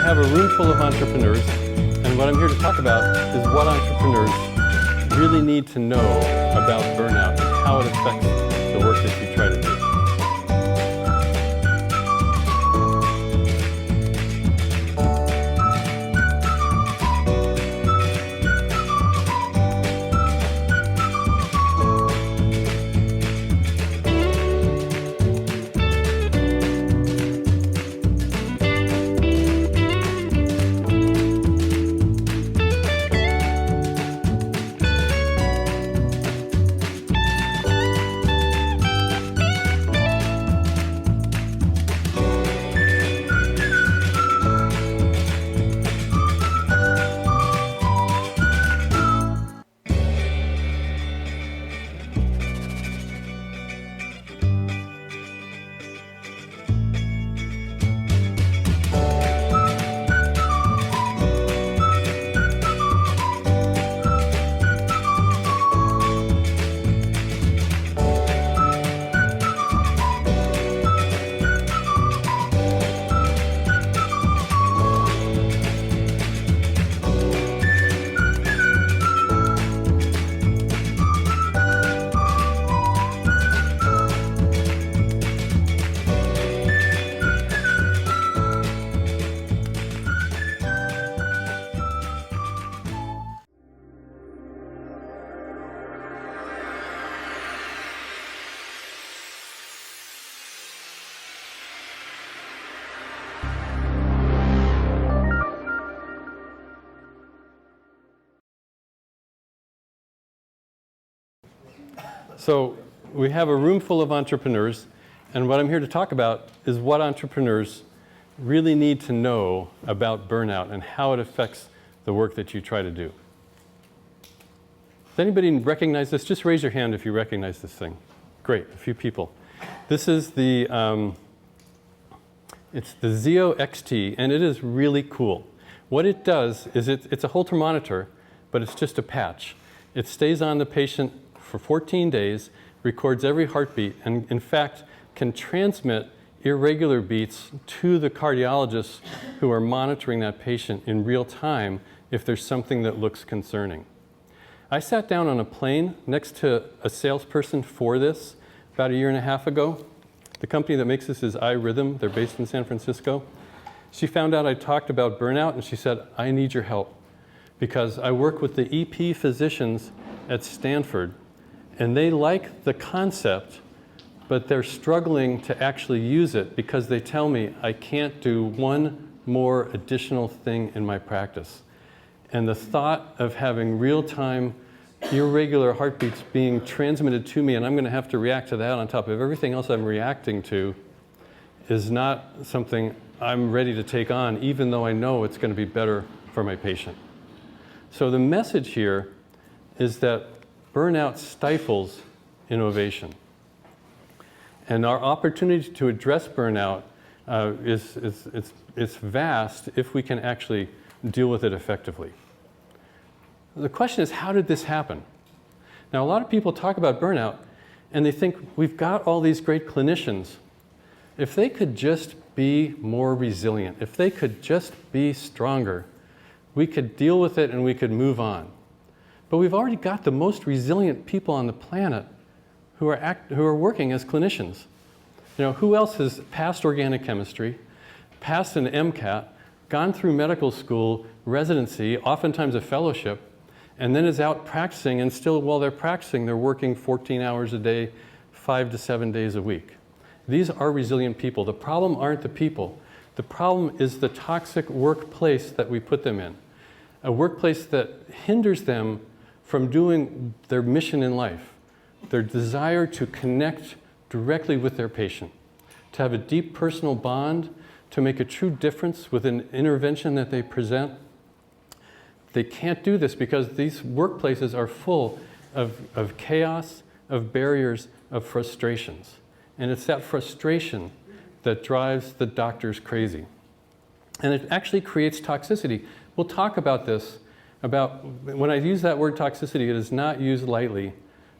have a room full of entrepreneurs, and what I'm here to talk about is what entrepreneurs really need to know about burnout and how it affects the work that you try to do. So we have a room full of entrepreneurs, and what I'm here to talk about is what entrepreneurs really need to know about burnout and how it affects the work that you try to do. Does anybody recognize this? Just raise your hand if you recognize this thing. Great, a few people. This is the, it's the Zeo XT, and it is really cool. What it does is it's a Holter monitor, but it's just a patch. It stays on the patient for 14 days, records every heartbeat, and in fact can transmit irregular beats to the cardiologists who are monitoring that patient in real time if there's something that looks concerning. I sat down on a plane next to a salesperson for this about 1.5 years ago. The company that makes this is iRhythm. They're based in San Francisco. She found out I talked about burnout, and she said, I need your help because I work with the EP physicians at Stanford, and they like the concept, but they're struggling to actually use it because they tell me I can't do one more additional thing in my practice. And the thought of having real-time irregular heartbeats being transmitted to me, and I'm going to have to react to that on top of everything else I'm reacting to, is not something I'm ready to take on, even though I know it's going to be better for my patient. So the message here is that burnout stifles innovation. And our opportunity to address burnout is vast if we can actually deal with it effectively. The question is, how did this happen? Now, a lot of people talk about burnout, and they think we've got all these great clinicians. If they could just be more resilient, if they could just be stronger, we could deal with it and we could move on. But we've already got the most resilient people on the planet who are working as clinicians. You know, who else has passed organic chemistry, passed an MCAT, gone through medical school, residency, oftentimes a fellowship, and then is out practicing, and still while they're practicing, they're working 14 hours a day, 5 to 7 days a week. These are resilient people. The problem aren't the people. The problem is the toxic workplace that we put them in. A workplace that hinders them from doing their mission in life, their desire to connect directly with their patient, to have a deep personal bond, to make a true difference with an intervention that they present. They can't do this because these workplaces are full of chaos, of barriers, of frustrations. And it's that frustration that drives the doctors crazy. And it actually creates toxicity. We'll talk about this, about when I use that word toxicity, it is not used lightly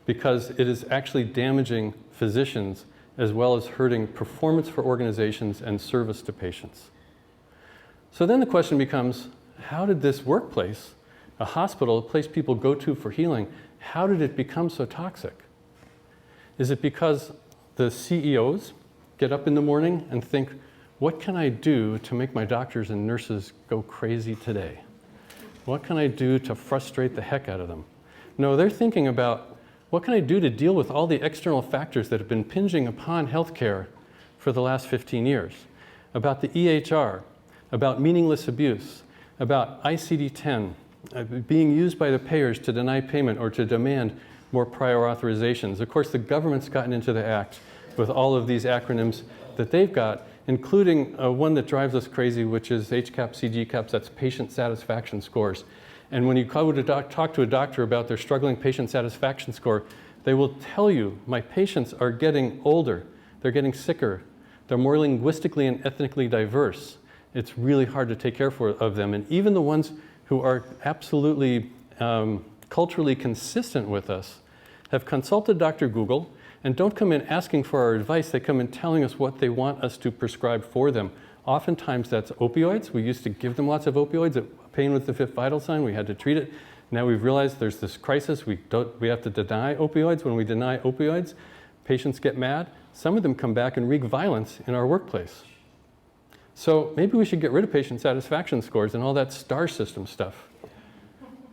because it is actually damaging physicians as well as hurting performance for organizations and service to patients. So then the question becomes, how did this workplace, a hospital, a place people go to for healing, how did it become so toxic? Is it because the CEOs get up in the morning and think, what can I do to make my doctors and nurses go crazy today? What can I do to frustrate the heck out of them? No, they're thinking about, what can I do to deal with all the external factors that have been impinging upon healthcare for the last 15 years? About the EHR, about meaningless abuse, about ICD-10, being used by the payers to deny payment or to demand more prior authorizations. Of course, the government's gotten into the act with all of these acronyms that they've got, including one that drives us crazy, which is HCAHPS, CGCAHPS, that's patient satisfaction scores. And when you go to talk to a doctor about their struggling patient satisfaction score, they will tell you, my patients are getting older, they're getting sicker, they're more linguistically and ethnically diverse. It's really hard to take care of them. And even the ones who are absolutely culturally consistent with us have consulted Dr. Google and don't come in asking for our advice. They come in telling us what they want us to prescribe for them. Oftentimes that's opioids. We used to give them lots of opioids. Pain was the fifth vital sign. We had to treat it. Now we've realized there's this crisis. We have to deny opioids. When we deny opioids, patients get mad. Some of them come back and wreak violence in our workplace. So maybe we should get rid of patient satisfaction scores and all that star system stuff.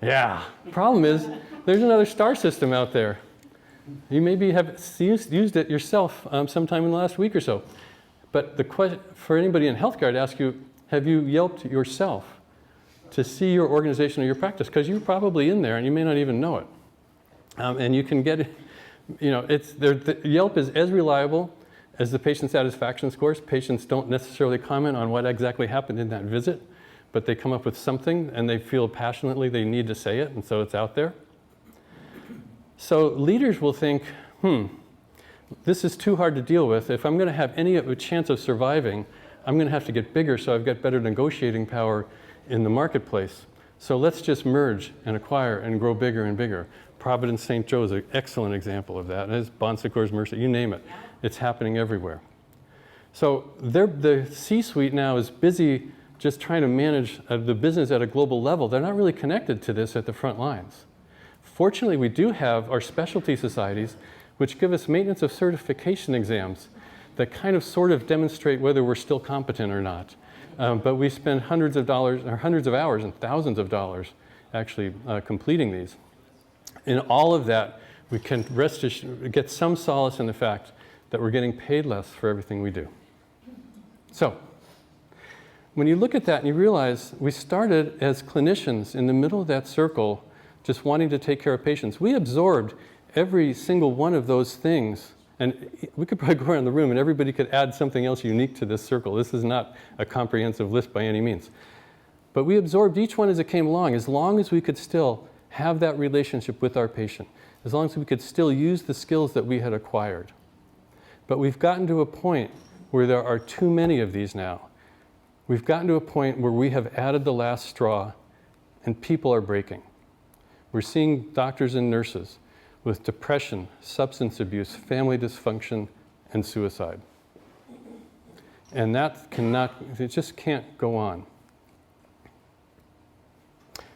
Yeah, problem is there's another star system out there. You maybe have used it yourself sometime in the last week or so. But the question for anybody in healthcare, I'd ask you, have you Yelped yourself to see your organization or your practice? Because you're probably in there and you may not even know it. And you can get, Yelp is as reliable as the patient satisfaction scores. Patients don't necessarily comment on what exactly happened in that visit, but they come up with something and they feel passionately they need to say it, and so it's out there. So leaders will think, this is too hard to deal with. If I'm going to have any of a chance of surviving, I'm going to have to get bigger so I've got better negotiating power in the marketplace. So let's just merge and acquire and grow bigger and bigger. Providence St. Joe is an excellent example of that, as Bon Secours, Mercy, you name it. It's happening everywhere. So the C-suite now is busy just trying to manage the business at a global level. They're not really connected to this at the front lines. Fortunately, we do have our specialty societies, which give us maintenance of certification exams that kind of sort of demonstrate whether we're still competent or not. But we spend hundreds of dollars, or hundreds of hours and thousands of dollars actually completing these. In all of that, we can get some solace in the fact that we're getting paid less for everything we do. So, when you look at that and you realize we started as clinicians in the middle of that circle just wanting to take care of patients. We absorbed every single one of those things, and we could probably go around the room and everybody could add something else unique to this circle. This is not a comprehensive list by any means. But we absorbed each one as it came along, as long as we could still have that relationship with our patient, as long as we could still use the skills that we had acquired. But we've gotten to a point where there are too many of these now. We've gotten to a point where we have added the last straw and people are breaking. We're seeing doctors and nurses with depression, substance abuse, family dysfunction, and suicide. And that it just can't go on.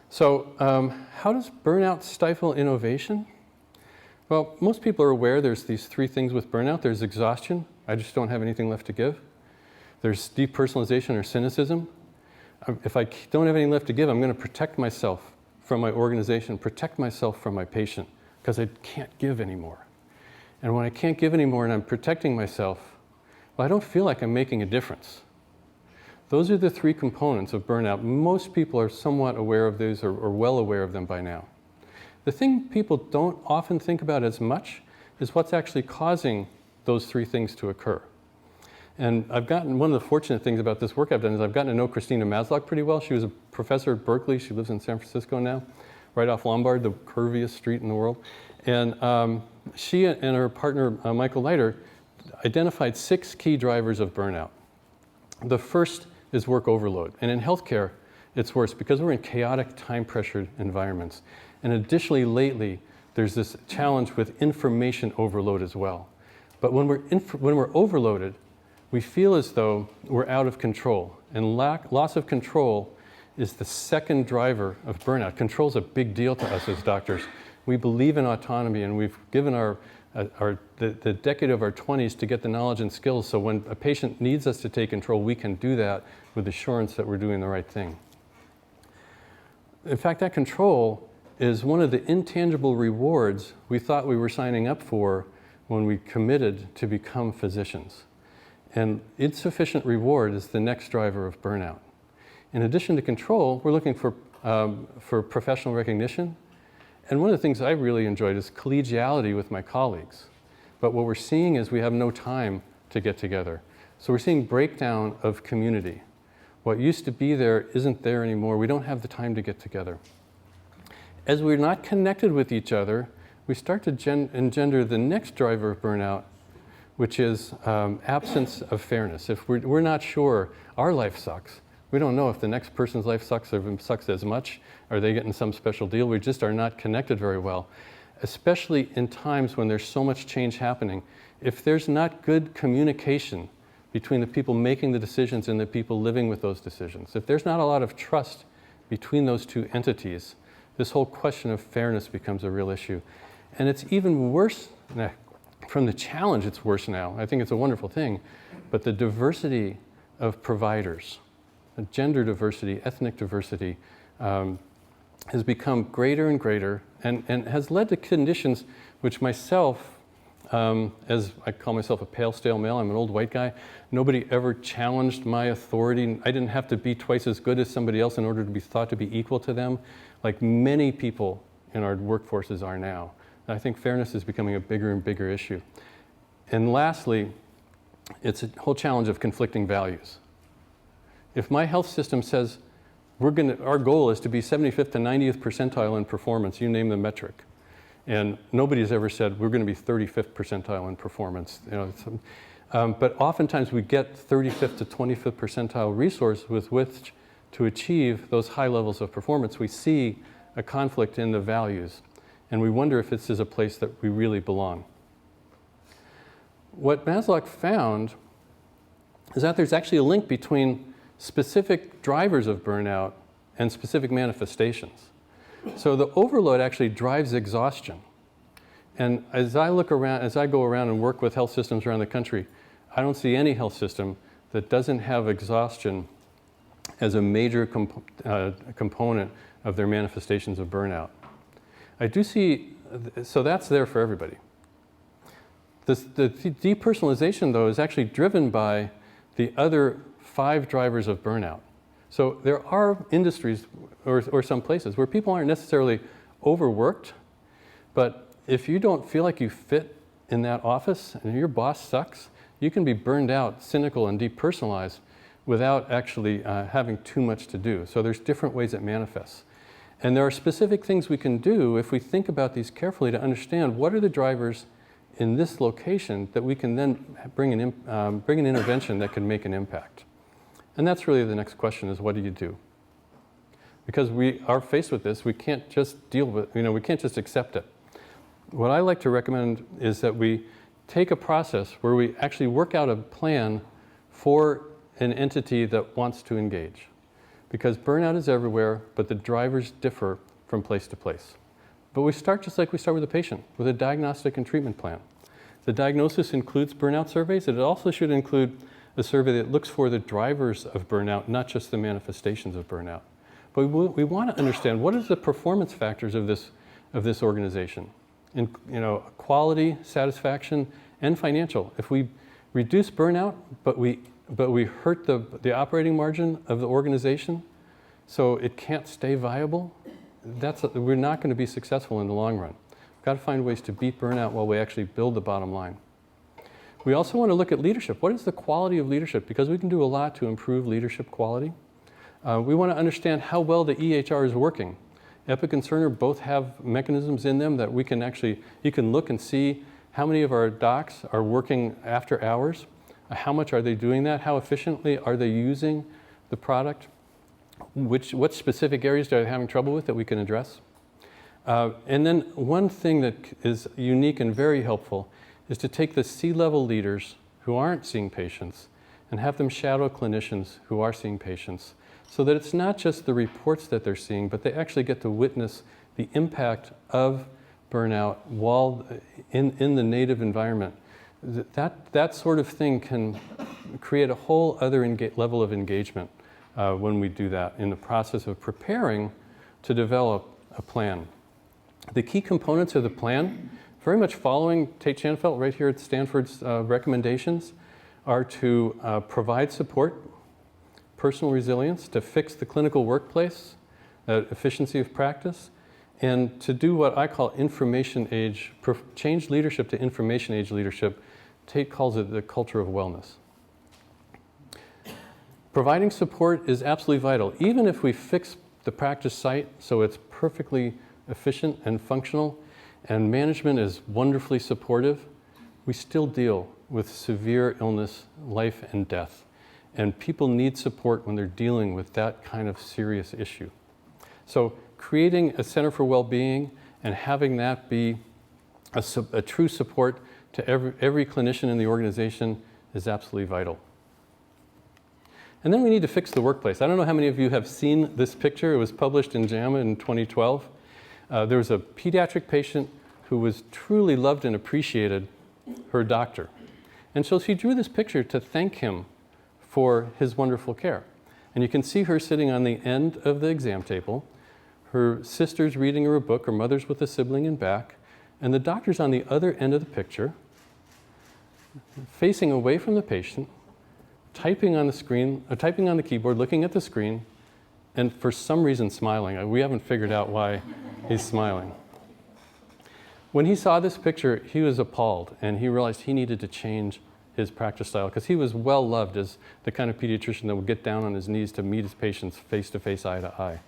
So how does burnout stifle innovation? Well, most people are aware there's these three things with burnout. There's exhaustion. I just don't have anything left to give. There's depersonalization or cynicism. If I don't have anything left to give, I'm going to protect myself from my organization, protect myself from my patient, because I can't give anymore. And when I can't give anymore and I'm protecting myself, well, I don't feel like I'm making a difference. Those are the three components of burnout. Most people are somewhat aware of these or well aware of them by now. The thing people don't often think about as much is what's actually causing those three things to occur. And one of the fortunate things about this work I've done is I've gotten to know Christina Maslach pretty well. She was a professor at Berkeley. She lives in San Francisco now, right off Lombard, the curviest street in the world. And she and her partner, Michael Leiter, identified 6 key drivers of burnout. The first is work overload. And in healthcare, it's worse because we're in chaotic, time-pressured environments. And additionally, lately, there's this challenge with information overload as well. But when we're overloaded, we feel as though we're out of control. And loss of control is the second driver of burnout. Control is a big deal to us as doctors. We believe in autonomy, and we've given the decade of our 20s to get the knowledge and skills, so when a patient needs us to take control, we can do that with assurance that we're doing the right thing. In fact, that control is one of the intangible rewards we thought we were signing up for when we committed to become physicians. And insufficient reward is the next driver of burnout. In addition to control, we're looking for professional recognition. And one of the things I really enjoyed is collegiality with my colleagues. But what we're seeing is we have no time to get together. So we're seeing breakdown of community. What used to be there isn't there anymore. We don't have the time to get together. As we're not connected with each other, we start to engender the next driver of burnout, which is absence of fairness. If we're not sure our life sucks, we don't know if the next person's life sucks or sucks as much. Are they getting some special deal? We just are not connected very well, especially in times when there's so much change happening. If there's not good communication between the people making the decisions and the people living with those decisions, if there's not a lot of trust between those two entities, this whole question of fairness becomes a real issue. And it's even worse, from the challenge it's worse now. I think it's a wonderful thing, but the diversity of providers, gender diversity, ethnic diversity, has become greater and greater and has led to conditions which myself, as I call myself a pale, stale male, I'm an old white guy, nobody ever challenged my authority. I didn't have to be twice as good as somebody else in order to be thought to be equal to them, like many people in our workforces are now. I think fairness is becoming a bigger and bigger issue. And lastly, it's a whole challenge of conflicting values. If my health system says our goal is to be 75th to 90th percentile in performance, you name the metric, and nobody's ever said we're going to be 35th percentile in performance. But oftentimes we get 35th to 25th percentile resource with which to achieve those high levels of performance. We see a conflict in the values, and we wonder if this is a place that we really belong. What Maslow found is that there's actually a link between specific drivers of burnout and specific manifestations. So the overload actually drives exhaustion. And as I go around and work with health systems around the country, I don't see any health system that doesn't have exhaustion as a major component of their manifestations of burnout. I do see, so that's there for everybody. The depersonalization, though, is actually driven by the other 5 drivers of burnout. So there are industries or some places where people aren't necessarily overworked, but if you don't feel like you fit in that office and your boss sucks, you can be burned out, cynical, and depersonalized without actually having too much to do. So there's different ways it manifests. And there are specific things we can do if we think about these carefully to understand what are the drivers in this location that we can then bring an intervention that can make an impact. And that's really the next question, is what do you do? Because we are faced with this, we can't just deal with, we can't just accept it. What I like to recommend is that we take a process where we actually work out a plan for an entity that wants to engage. Because burnout is everywhere, but the drivers differ from place to place. But we start just like we start with a patient, with a diagnostic and treatment plan. The diagnosis includes burnout surveys. It also should include a survey that looks for the drivers of burnout, not just the manifestations of burnout. But we want to understand what is the performance factors of this organization. In quality, satisfaction, and financial. If we reduce burnout, but we hurt the operating margin of the organization, so it can't stay viable, we're not going to be successful in the long run. We've got to find ways to beat burnout while we actually build the bottom line. We also want to look at leadership. What is the quality of leadership? Because we can do a lot to improve leadership quality. We want to understand how well the EHR is working. Epic and Cerner both have mechanisms in them that you can look and see how many of our docs are working after hours, how much are they doing that, how efficiently are they using the product, what specific areas are they having trouble with that we can address. And then one thing that is unique and very helpful is to take the C-level leaders who aren't seeing patients and have them shadow clinicians who are seeing patients, so that it's not just the reports that they're seeing, but they actually get to witness the impact of burnout while in the native environment. That sort of thing can create a whole other level of engagement when we do that in the process of preparing to develop a plan. The key components of the plan, very much following Tate Shanafelt right here at Stanford's recommendations, are to provide support, personal resilience, to fix the clinical workplace, efficiency of practice, and to do what I call information age, change leadership to information age leadership. Tate calls it the culture of wellness. Providing support is absolutely vital. Even if we fix the practice site so it's perfectly efficient and functional, and management is wonderfully supportive, we still deal with severe illness, life and death. And people need support when they're dealing with that kind of serious issue. So creating a Center for Wellbeing and having that be a true support to every clinician in the organization is absolutely vital. And then we need to fix the workplace. I don't know how many of you have seen this picture. It was published in JAMA in 2012. There was a pediatric patient who was truly loved and appreciated her doctor. And so she drew this picture to thank him for his wonderful care. And you can see her sitting on the end of the exam table. Her sister's reading her a book, her mother's with a sibling in back, and the doctor's on the other end of the picture, facing away from the patient, typing on the screen, typing on the keyboard, looking at the screen, and for some reason smiling. We haven't figured out why he's smiling. When he saw this picture, he was appalled, and he realized he needed to change his practice style, because he was well loved as the kind of pediatrician that would get down on his knees to meet his patients face to face, eye to eye.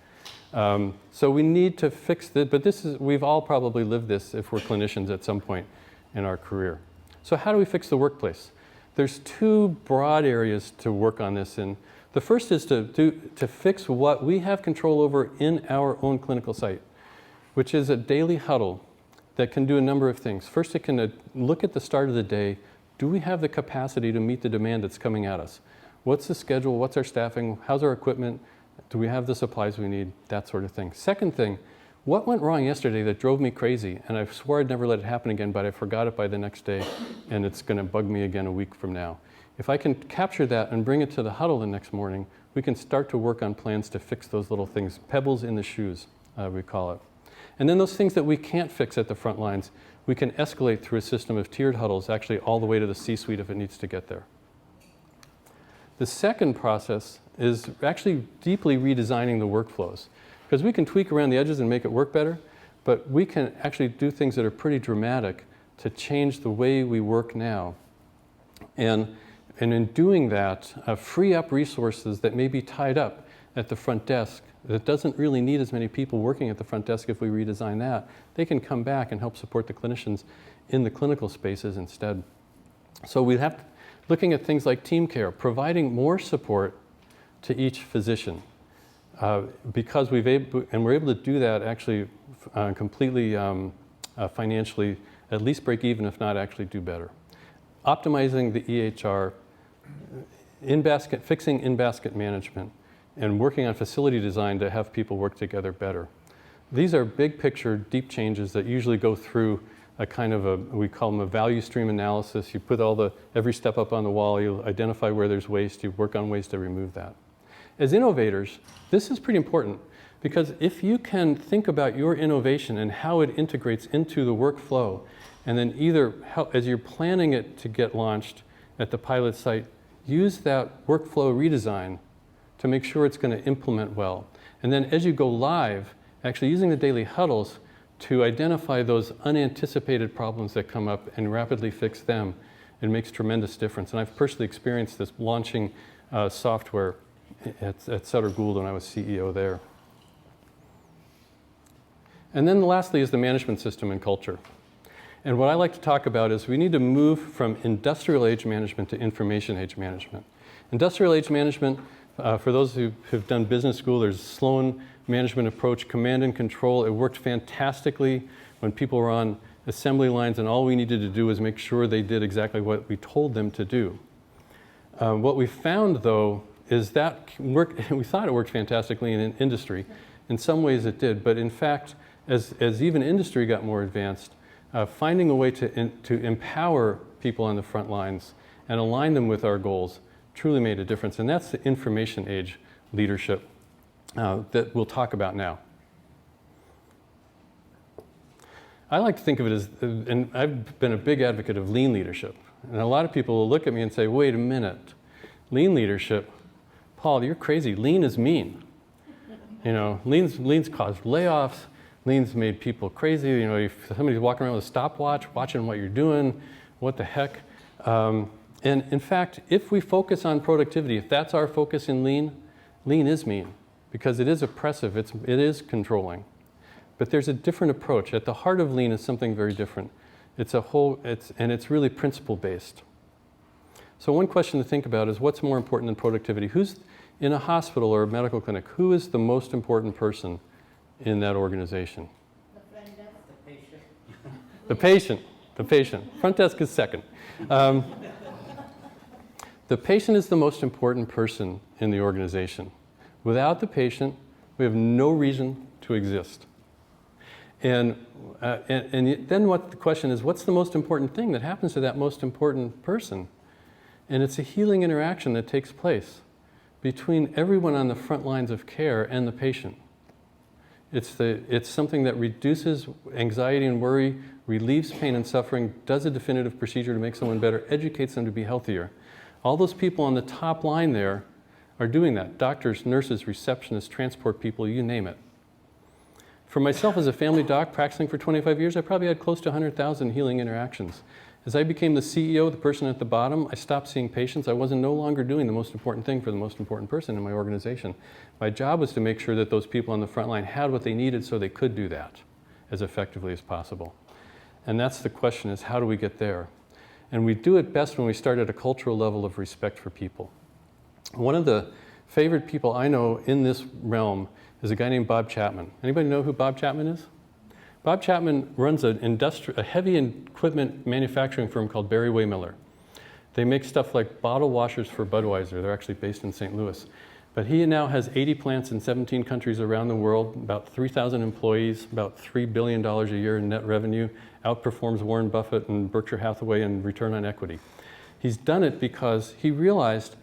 So we need to fix this, but we've all probably lived this if we're clinicians at some point in our career. So how do we fix the workplace? There's two broad areas to work on this in. The first is to fix what we have control over in our own clinical site, which is a daily huddle that can do a number of things. First, it can look at the start of the day. Do we have the capacity to meet the demand that's coming at us? What's the schedule? What's our staffing? How's our equipment? Do we have the supplies we need? That sort of thing. Second thing, what went wrong yesterday that drove me crazy? And I swore I'd never let it happen again, but I forgot it by the next day, and it's going to bug me again a week from now. If I can capture that and bring it to the huddle the next morning, we can start to work on plans to fix those little things, pebbles in the shoes, we call it. And then those things that we can't fix at the front lines, we can escalate through a system of tiered huddles, actually all the way to the C-suite if it needs to get there. The second process is actually deeply redesigning the workflows, because we can tweak around the edges and make it work better, but we can actually do things that are pretty dramatic to change the way we work now. And in doing that, free up resources that may be tied up at the front desk that doesn't really need as many people working at the front desk if we redesign that. They can come back and help support the clinicians in the clinical spaces instead. So we have looking at things like team care, providing more support to each physician, because we're able to do that actually completely financially, at least break even, if not actually do better. Optimizing the EHR, fixing in-basket management, and working on facility design to have people work together better. These are big picture, deep changes that usually go through a kind of we call them a value stream analysis. You put every step up on the wall, you identify where there's waste, you work on ways to remove that. As innovators, this is pretty important, because if you can think about your innovation and how it integrates into the workflow, and then as you're planning it to get launched at the pilot site, use that workflow redesign to make sure it's going to implement well. And then as you go live, actually using the daily huddles to identify those unanticipated problems that come up and rapidly fix them, it makes tremendous difference. And I've personally experienced this launching software at Sutter Gould when I was CEO there. And then lastly is the management system and culture. And what I like to talk about is we need to move from industrial age management to information age management. Industrial age management, for those who have done business school, there's Sloan management approach, command and control. It worked fantastically when people were on assembly lines and all we needed to do was make sure they did exactly what we told them to do. What we found, though, is that we thought it worked fantastically in industry. In some ways it did, but in fact, as even industry got more advanced, finding a way to empower people on the front lines and align them with our goals truly made a difference. And that's the information age leadership that we'll talk about now. I like to think of it as, and I've been a big advocate of lean leadership. And a lot of people will look at me and say, wait a minute, lean leadership, Paul, you're crazy. Lean is mean. You know, lean's caused layoffs. Lean's made people crazy. You know, if somebody's walking around with a stopwatch, watching what you're doing, what the heck? And in fact, if we focus on productivity, if that's our focus in lean, lean is mean because it is oppressive. It is controlling. But there's a different approach. At the heart of lean is something very different. And it's really principle-based. So one question to think about is what's more important than productivity? Who's in a hospital or a medical clinic, who is the most important person in that organization? The front desk. The patient. The patient. The patient. Front desk is second. The patient is the most important person in the organization. Without the patient, we have no reason to exist. And then the question is, what's the most important thing that happens to that most important person? And it's a healing interaction that takes place between everyone on the front lines of care and the patient. It's something that reduces anxiety and worry, relieves pain and suffering, does a definitive procedure to make someone better, educates them to be healthier. All those people on the top line there are doing that. Doctors, nurses, receptionists, transport people, you name it. For myself as a family doc practicing for 25 years, I probably had close to 100,000 healing interactions. As I became the CEO, the person at the bottom, I stopped seeing patients. I wasn't no longer doing the most important thing for the most important person in my organization. My job was to make sure that those people on the front line had what they needed so they could do that as effectively as possible. And that's the question, is how do we get there? And we do it best when we start at a cultural level of respect for people. One of the favorite people I know in this realm is a guy named Bob Chapman. Anybody know who Bob Chapman is? Bob Chapman runs a heavy equipment manufacturing firm called Barry Miller. They make stuff like bottle washers for Budweiser. They're actually based in St. Louis. But he now has 80 plants in 17 countries around the world, about 3,000 employees, about $3 billion a year in net revenue, outperforms Warren Buffett and Berkshire Hathaway in return on equity. He's done it because he realized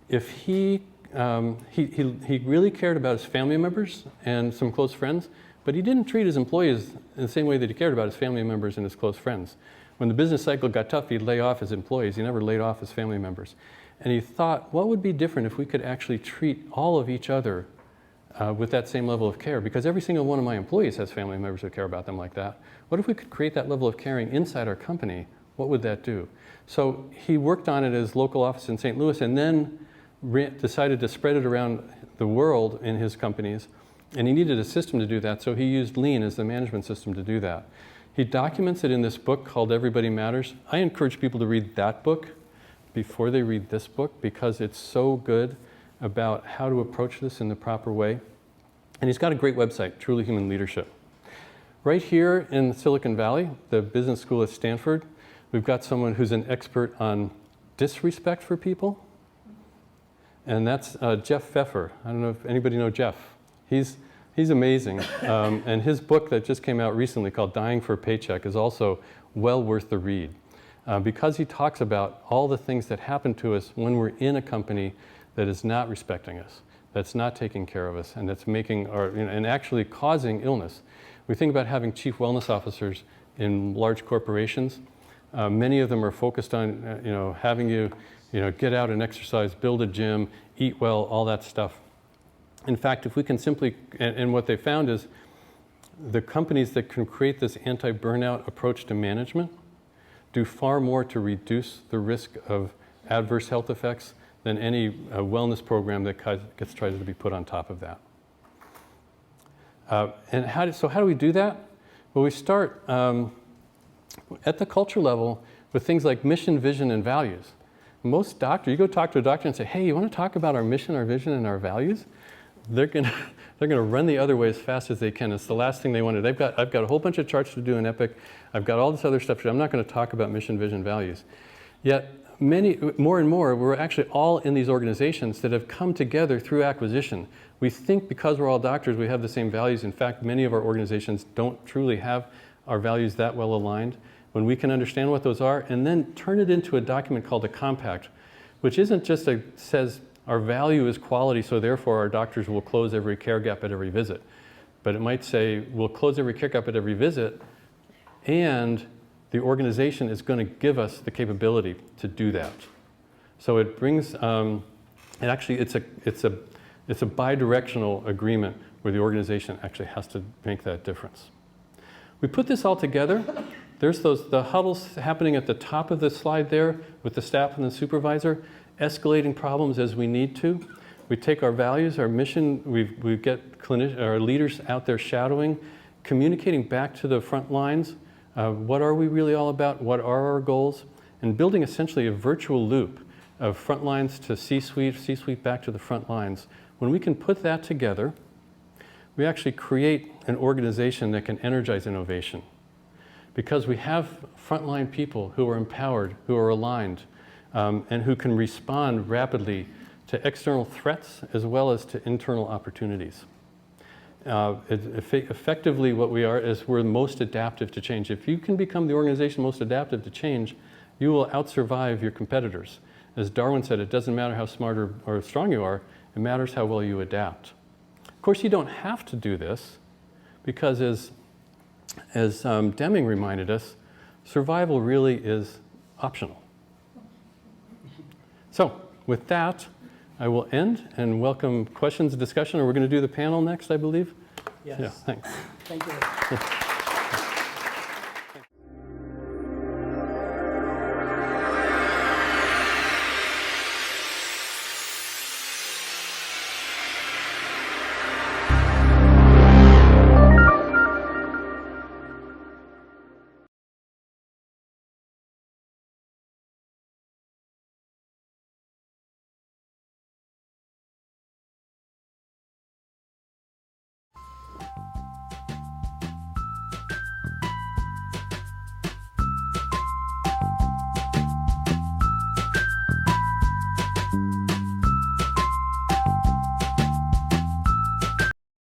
if he really cared about his family members and some close friends, but he didn't treat his employees in the same way that he cared about his family members and his close friends. When the business cycle got tough, he'd lay off his employees. He never laid off his family members. And he thought, what would be different if we could actually treat all of each other with that same level of care? Because every single one of my employees has family members who care about them like that. What if we could create that level of caring inside our company? What would that do? So he worked on it at his local office in St. Louis and then decided to spread it around the world in his companies. And he needed a system to do that, so he used Lean as the management system to do that. He documents it in this book called Everybody Matters. I encourage people to read that book before they read this book because it's so good about how to approach this in the proper way. And he's got a great website, Truly Human Leadership. Right here in Silicon Valley, the business school at Stanford, we've got someone who's an expert on disrespect for people. And that's Jeff Pfeffer. I don't know if anybody know Jeff. He's amazing. And his book that just came out recently called Dying for a Paycheck is also well worth the read. Because he talks about all the things that happen to us when we're in a company that is not respecting us, that's not taking care of us, and that's making and actually causing illness. We think about having chief wellness officers in large corporations. Many of them are focused on having you get out and exercise, build a gym, eat well, all that stuff. In fact, if we can simply, and what they found is the companies that can create this anti-burnout approach to management do far more to reduce the risk of adverse health effects than any wellness program that gets tried to be put on top of that. And how do we do that? Well, we start at the culture level with things like mission, vision, and values. Most doctors, you go talk to a doctor and say, hey, you want to talk about our mission, our vision, and our values? They're gonna run the other way as fast as they can. It's the last thing they want to do. I've got a whole bunch of charts to do in Epic. I've got all this other stuff to do. I'm not going to talk about mission, vision, values. Yet more and more, we're actually all in these organizations that have come together through acquisition. We think because we're all doctors, we have the same values. In fact, many of our organizations don't truly have our values that well aligned. When we can understand what those are and then turn it into a document called a compact, which isn't just says our value is quality, so therefore our doctors will close every care gap at every visit. But it might say, we'll close every care gap at every visit, and the organization is going to give us the capability to do that. So it brings, and actually it's a bi-directional agreement where the organization actually has to make that difference. We put this all together. There's the huddles happening at the top of the slide there with the staff and the supervisor, escalating problems as we need to. We take our values, our mission, we get our leaders out there shadowing, communicating back to the front lines. What are we really all about? What are our goals? And building essentially a virtual loop of front lines to C-suite, C-suite back to the front lines. When we can put that together, we actually create an organization that can energize innovation. Because we have frontline people who are empowered, who are aligned, and who can respond rapidly to external threats as well as to internal opportunities. Effectively, what we are is we're most adaptive to change. If you can become the organization most adaptive to change, you will outsurvive your competitors. As Darwin said, it doesn't matter how smart or strong you are, it matters how well you adapt. Of course, you don't have to do this, because as Deming reminded us, survival really is optional. So with that, I will end and welcome questions and discussion. We're going to do the panel next, I believe. Yes. Yeah, thanks. Thank you.